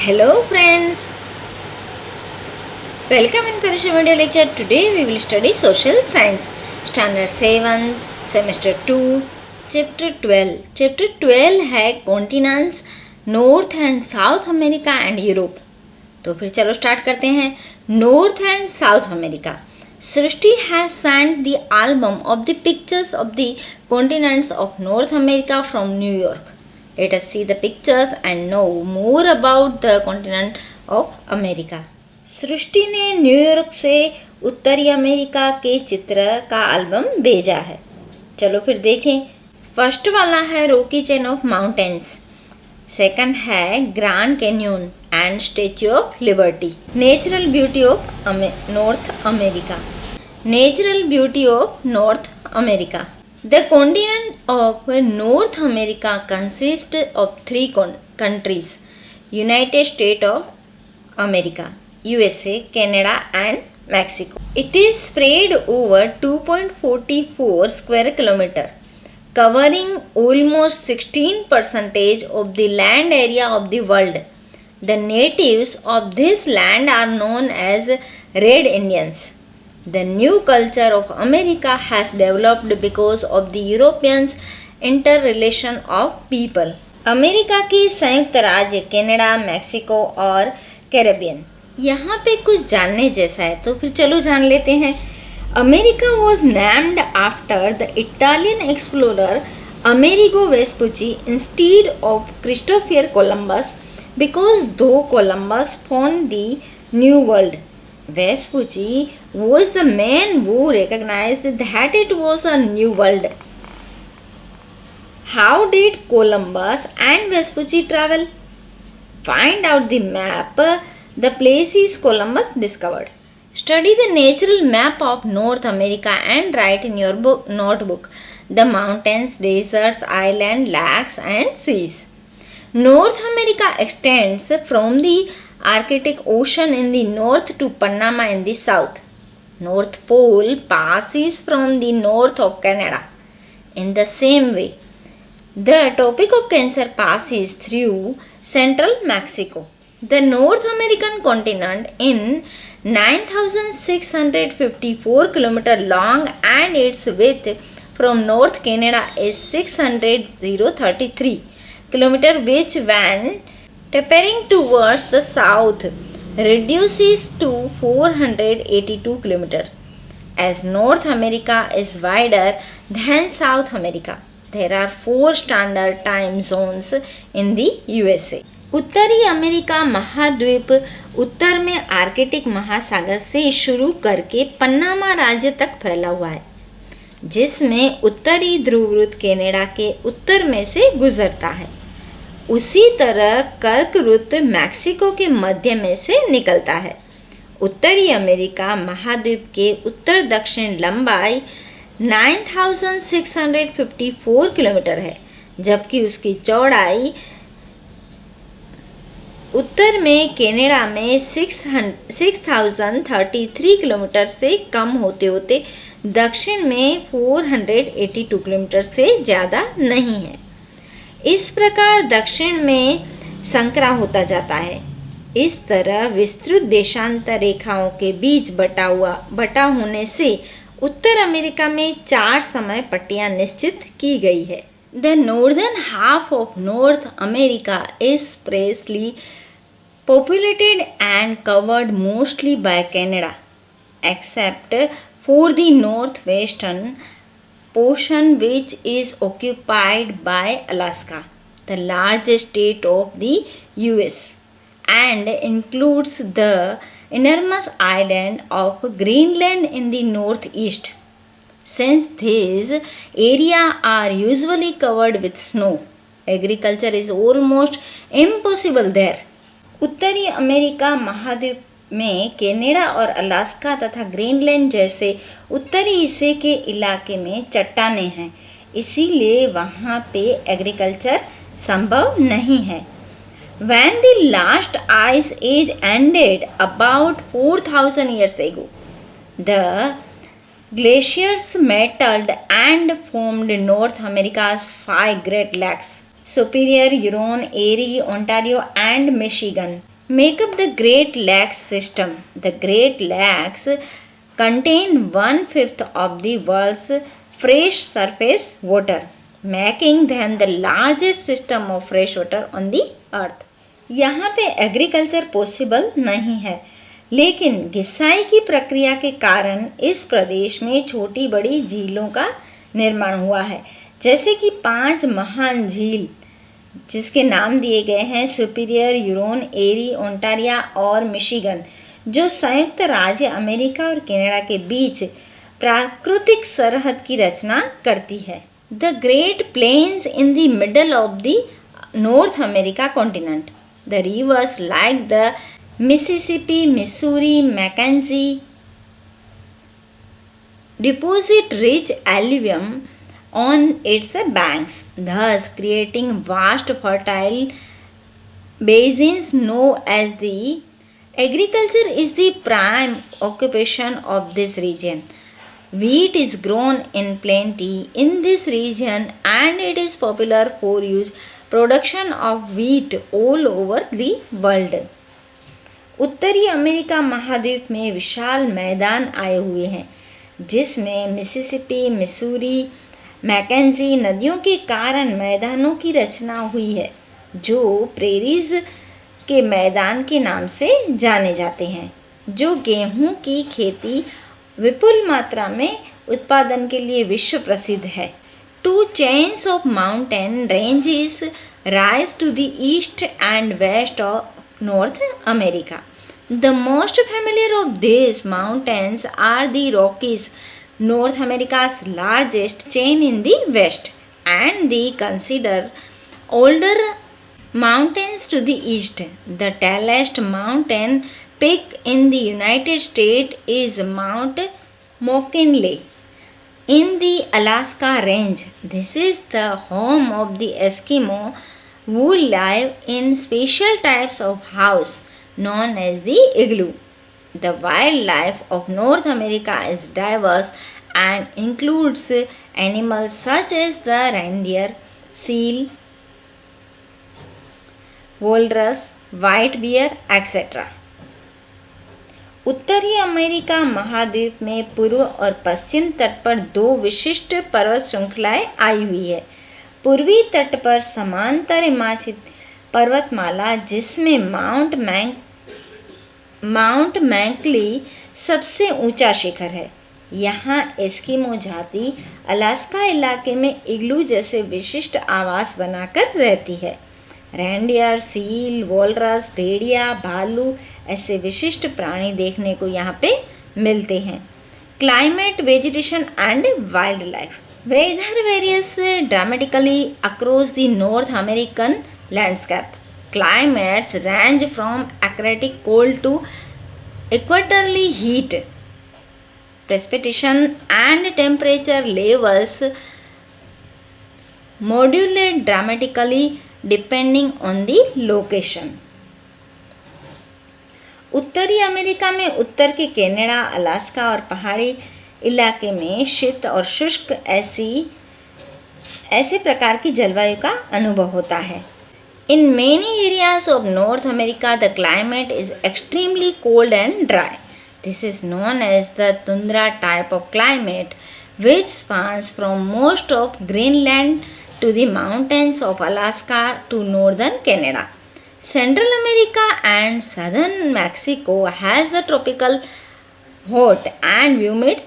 Hello friends, welcome in Parisha video lecture. Today we will study social science standard 7 semester 2 chapter 12. Chapter 12 है continents north and south America and Europe. तो फिर चलो start करते हैं. North and south America. Srishti has sent the album of the pictures of the continents of North America from New York. Let us see the pictures and know more about the continent of America. सृष्टि ने New York से उत्तरी America के चित्र का album भेजा है. चलो फिर देखें. फर्स्ट वाला है Rocky chain of mountains. Second है Grand Canyon and Statue of Liberty. Natural beauty of North America. Natural beauty of North America. The continent of North America consists of three countries: United States of America, USA, Canada, and Mexico. It is spread over 2.44 square kilometer, covering almost 16% of the land area of the world. The natives of this land are known as Red Indians. The new culture of America has developed because of the Europeans' interrelation of people. America की संयुक्त राज्य Canada, Mexico और Caribbean. यहाँ पे कुछ जानने जैसा है, तो फिर चलो जान लेते हैं. America was named after the Italian explorer Amerigo Vespucci instead of Christopher Columbus, because though Columbus found the New World, Vespucci was the man who recognized that it was a new world. How did Columbus and Vespucci travel? Find out the map, the places Columbus discovered. Study the natural map of North America and write in your notebook the mountains, deserts, islands, lakes and seas. North America extends from the Arctic Ocean in the north to Panama in the south. North Pole passes from the north of Canada. In the same way, the Tropic of Cancer passes through central Mexico. The North American continent is 9,654 km long and its width from North Canada is 633 km, which when tapering towards the south reduces to 482 km. As North America is wider than South America, there are 4 standard time zones in the USA. उत्तरी America महाद्वीप उत्तर में Arctic महासागर से शुरू करके Panama राज्य तक फैला हुआ है, जिसमें उत्तरी ध्रुववृत्त कनाडा के उत्तर में से गुजरता है. उसी तरह कर्क वृत्त मैक्सिको के मध्य में से निकलता है. उत्तरी अमेरिका महाद्वीप के उत्तर दक्षिण लंबाई 9,654 किलोमीटर है, जबकि उसकी चौड़ाई उत्तर में कनाडा में 6,033 किलोमीटर से कम होते होते दक्षिण में 482 किलोमीटर से ज़्यादा नहीं है. इस प्रकार दक्षिण में संकरा होता जाता है. इस तरह विस्तृत देशांतर रेखाओं के बीच बटा होने से उत्तर अमेरिका में 4 समय पट्टियां निश्चित की गई है. The northern half of North America is sparsely populated and covered mostly by Canada, except for the northwestern portion which is occupied by Alaska, the largest state of the US, and includes the enormous island of Greenland in the northeast. Since these areas are usually covered with snow, agriculture is almost impossible there. उत्तरी America महाद्वीप में Canada और Alaska तथा Greenland जैसे उत्तरी हिस्से के इलाके में चट्टानें हैं, इसीलिए वहाँ पे एग्रीकल्चर संभव नहीं है. When the last ice age ended about 4,000 years ago, the glaciers melted and formed North America's 5 Great Lakes: Superior, Huron, Erie, Ontario and Michigan. make up the Great Lakes system. The Great Lakes contain 1/5 of the world's fresh surface water, making them the largest system of fresh water on the earth. यहाँ पे agriculture possible नहीं है, लेकिन घिसाई की प्रक्रिया के कारण इस प्रदेश में छोटी बड़ी झीलों का निर्माण हुआ है, जैसे कि 5 महान झील जिसके नाम दिए गए हैं सुपीरियर, यूरोन, एरी, ओंटारिया और मिशिगन, जो संयुक्त राज्य अमेरिका और कनाडा के बीच प्राकृतिक सरहद की रचना करती है। The great plains in the middle of the North America continent, the rivers like the Mississippi, Missouri, Mackenzie deposit rich alluvium on its banks, thus creating vast fertile basins known as the agriculture is the prime occupation of this region. Wheat is grown in plenty in this region and it is popular for use production of wheat all over the world. उत्तरी America महाद्वीप में विशाल मैदान आए हुए हैं, जिसमें Mississippi, Missouri, McKenzie नदियों के कारण मैदानों की रचना हुई है, जो प्रेरीज के मैदान के नाम से जाने जाते हैं, जो गेहूं की खेती विपुल मात्रा में उत्पादन के लिए विश्व प्रसिद्ध है। 2 chains of mountain ranges rise to the east and west of North America. The most familiar of these mountains are the Rockies, North America's largest chain in the west, and the considered older mountains to the east. The tallest mountain peak in the United States is Mount McKinley in the Alaska Range. This is the home of the Eskimo who live in special types of house known as the igloo. The wildlife of North America is diverse and includes animals such as the reindeer, seal, walrus, white bear, etc. उत्तरी America महाद्वीप में पूर्व और पश्चिम तट पर 2 विशिष्ट पर्वत श्रृंखलाएं आई हुई है। पूर्वी तट पर समांतर हिमाचित पर्वतमाला, जिसमें माउंट मैकली सबसे ऊंचा शिखर है। यहाँ एस्किमो जाति अलास्का इलाके में इग्लू जैसे विशिष्ट आवास बनाकर रहती है। रेंडियर, सील, वॉलरस, भेड़िया, भालू ऐसे विशिष्ट प्राणी देखने को यहाँ पे मिलते हैं। Climate, vegetation and wild life. Weather varies dramatically across the North American landscape. Climates range from Arctic cold to equatorial heat. Precipitation and temperature levels modulate dramatically depending on the location. उत्तरी America में उत्तर के Canada, Alaska और पहाड़ी इलाके में शीत और शुष्क ऐसे प्रकार की जलवायु का अनुभव होता है। In many areas of North America, the climate is extremely cold and dry. This is known as the tundra type of climate, which spans from most of Greenland to the mountains of Alaska to northern Canada. Central America and southern Mexico has a tropical hot and humid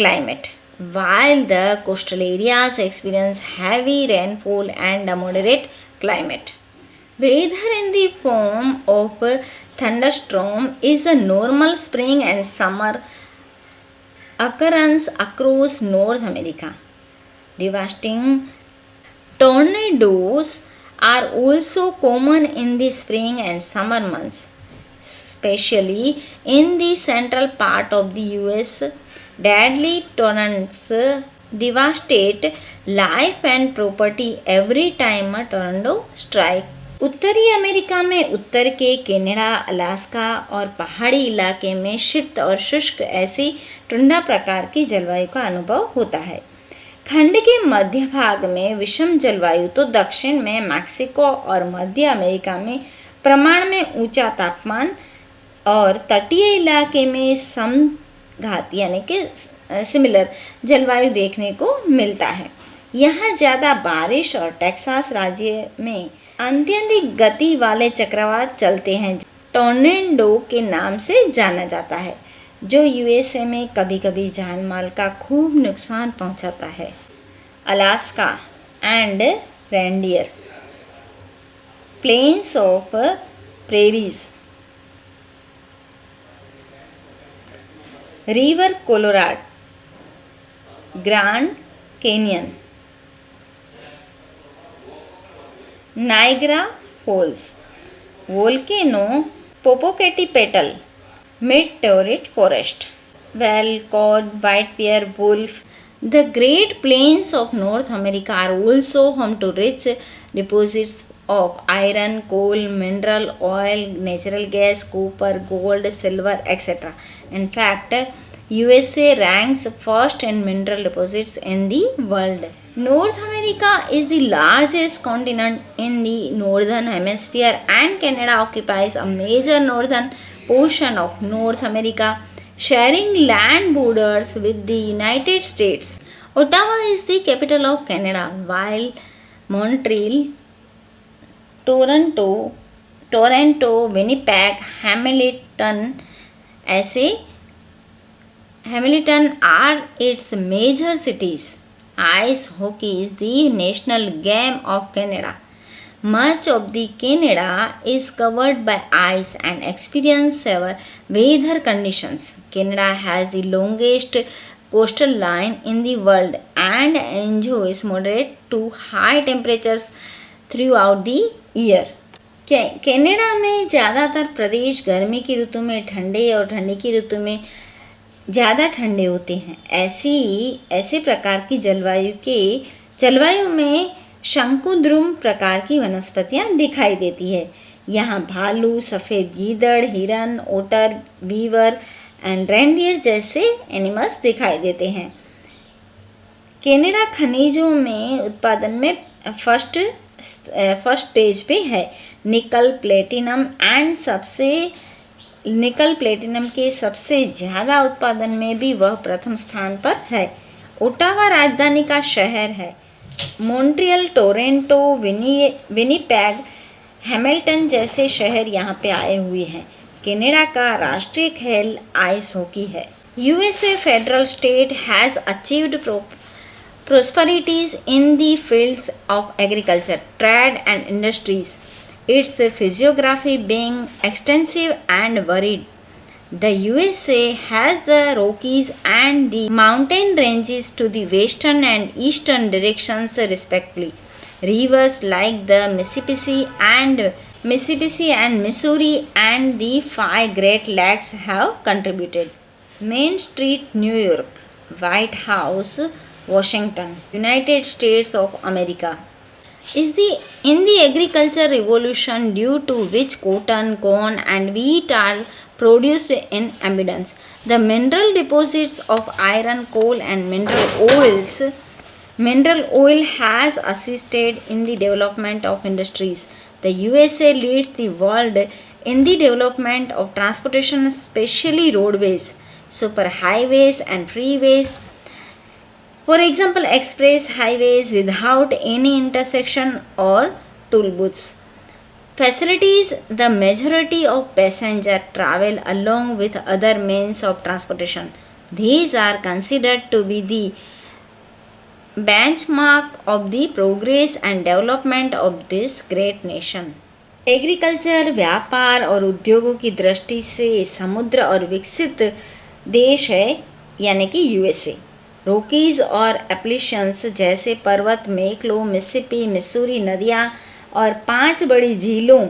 climate, while the coastal areas experience heavy rainfall and a moderate climate. Weather in the form of thunderstorm is a normal spring and summer occurrence across North America. Devastating tornadoes are also common in the spring and summer months, especially in the central part of the US. Deadly tornadoes devastate life and property every time a tornado strikes. उत्तरी America में उत्तर के Canada, Alaska और पहाड़ी इलाके में शीत और शुष्क ऐसी ठंडा प्रकार की जलवायु का अनुभव होता है। खंड के मध्य भाग में विषम जलवायु तो दक्षिण में मैक्सिको और मध्य अमेरिका में प्रमाण में ऊंचा तापमान और तटीय इलाके में समघात यानी कि सिमिलर जलवायु देखने को मिलता है। यहाँ ज़्यादा बारिश और टेक्सास राज्य में अत्यधिक गति वाले चक्रवात चलते हैं, टॉर्नेडो के नाम से जाना जाता है, जो यूएसए में कभी कभी जान माल का खूब नुकसान पहुंचाता है। Alaska and reindeer plains of prairies, river Colorado, Grand Canyon, Niagara Falls, volcano Popocatepetl, Mediterranean forest, Walcott, white bear, wolf. The Great Plains of North America are also home to rich deposits of iron, coal, mineral oil, natural gas, copper, gold, silver, etc. In fact, USA ranks first in mineral deposits in the world. North America is the largest continent in the northern hemisphere, and Canada occupies a major northern portion of North America, sharing land borders with the United States. Ottawa is the capital of Canada, while Montreal, Toronto, Winnipeg, Hamilton are its major cities. Ice hockey is the national game of Canada. Much of the Canada is covered by ice and experiences severe weather conditions. Canada has the longest coastal line in the world and enjoys moderate to high temperatures throughout the year. Canada में ज़्यादातर प्रदेश गर्मी की ऋतु में ठंडे और ठंडी की ऋतु में ज़्यादा ठंडे होते हैं। ऐसे प्रकार की जलवायु में शंकुद्रुम प्रकार की वनस्पतियाँ दिखाई देती है। यहाँ भालू, सफ़ेद गीदड़, हिरन, ओटर, बीवर एंड रेंडियर जैसे एनिमल्स दिखाई देते हैं। कनाडा खनिजों में उत्पादन में फर्स्ट स्टेज पे है। निकल प्लेटिनम के सबसे ज़्यादा उत्पादन में भी वह प्रथम स्थान पर है। ओटावा राजधानी का शहर है। मॉन्ट्रियल, टोरंटो, विनिपेग, हैमिल्टन जैसे शहर यहाँ पे आए हुए हैं। कनाडा का राष्ट्रीय खेल आइस हॉकी है। USA federal state has achieved prosperities in the fields of agriculture, trade and industries, its physiography being extensive and varied. The USA has the Rockies and the mountain ranges to the western and eastern directions respectively. Rivers like the Mississippi and Missouri and the 5 Great Lakes have contributed. Main Street, New York, White House, Washington, United States of America. In the agriculture revolution, due to which cotton, corn and wheat are produced in abundance, the mineral deposits of iron, coal and mineral oil has assisted in the development of industries. The USA leads the world in the development of transportation, especially roadways, superhighways and freeways. For example, express highways without any intersection or toll booths. Facilities the majority of passenger travel along with other means of transportation. These are considered to be the benchmark of the progress and development of this great nation. Agriculture, व्यापार और उद्योगों की दृष्टि से समुद्र और विकसित देश है, यानी कि USA। रॉकीज और एप्लिशंस जैसे पर्वत, मेकलो, मिसिसिपी, मिसूरी नदियाँ और 5 बड़ी झीलों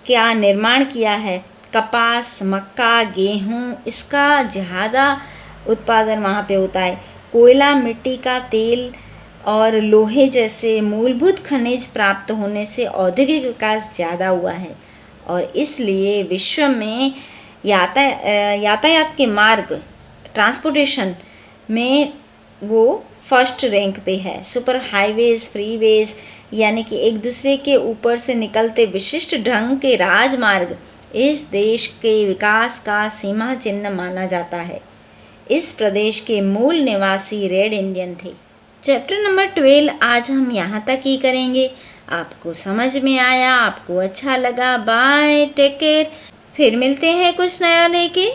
का निर्माण किया है। कपास, मक्का, गेहूँ इसका ज़्यादा उत्पादन वहाँ पे होता है। कोयला, मिट्टी का तेल और लोहे जैसे मूलभूत खनिज प्राप्त होने से औद्योगिक विकास ज़्यादा हुआ है और इसलिए विश्व में यातायात के मार्ग, ट्रांसपोर्टेशन में वो फर्स्ट रैंक पे है। सुपर हाईवेज, फ्रीवेज, यानी कि एक दूसरे के ऊपर से निकलते विशिष्ट ढंग के राजमार्ग इस देश के विकास का सीमा चिन्ह माना जाता है। इस प्रदेश के मूल निवासी रेड इंडियन थे। चैप्टर नंबर 12 आज हम यहाँ तक ही करेंगे। आपको समझ में आया, आपको अच्छा लगा, बाय, टेक केयर। फिर मिलते हैं कुछ नया लेके।